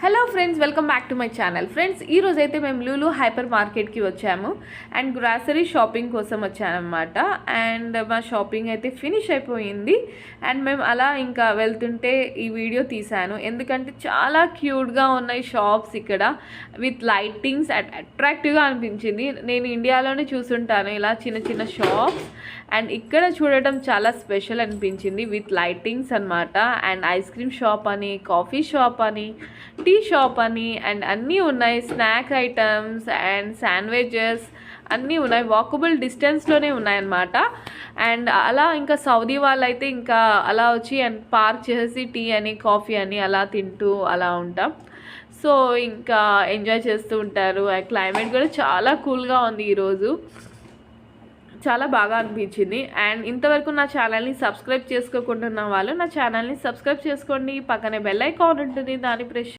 Hello friends, welcome back to my channel. Friends, ఈరోజు అయితే మేము లూలు హైపర్ మార్కెట్కి వచ్చాము అండ్ గ్రాసరీ షాపింగ్ కోసం వచ్చానమాట. అండ్ మా షాపింగ్ అయితే ఫినిష్ అయిపోయింది అండ్ మేము అలా ఇంకా వెళ్తుంటే ఈ వీడియో తీశాను. ఎందుకంటే చాలా క్యూట్గా ఉన్నాయి షాప్స్ ఇక్కడ విత్ లైటింగ్స్ అట్రాక్టివ్గా అనిపించింది. నేను ఇండియాలోనే చూసుంటాను ఇలా చిన్న చిన్న షాప్స్ అండ్ ఇక్కడ చూడటం చాలా స్పెషల్ అనిపించింది విత్ లైటింగ్స్ అనమాట. అండ్ ఐస్ క్రీమ్ షాప్ అని, కాఫీ షాప్ అని, టీ షాప్ అని అండ్ అన్నీ ఉన్నాయి. స్నాక్ ఐటమ్స్ అండ్ శాండ్విచెస్ అన్నీ ఉన్నాయి, వాకబుల్ డిస్టెన్స్లోనే ఉన్నాయన్నమాట. అండ్ అలా ఇంకా సౌదీ వాళ్ళు అయితే ఇంకా అలా వచ్చి అండ్ పార్క్ చేసి టీ అని, కాఫీ అని అలా తింటూ అలా ఉంటాం. సో ఇంకా ఎంజాయ్ చేస్తూ ఉంటారు. క్లైమేట్ కూడా చాలా కూల్గా ఉంది ఈరోజు, చాలా బాగా అనిపించింది. అండ్ ఇంతవరకు నా ఛానల్ని సబ్స్క్రైబ్ చేసుకోకుండా వాళ్ళు నా ఛానల్ని సబ్స్క్రైబ్ చేసుకోండి. పక్కనే బెల్ ఐకాన్ ఉంటుంది, దాన్ని ప్రెస్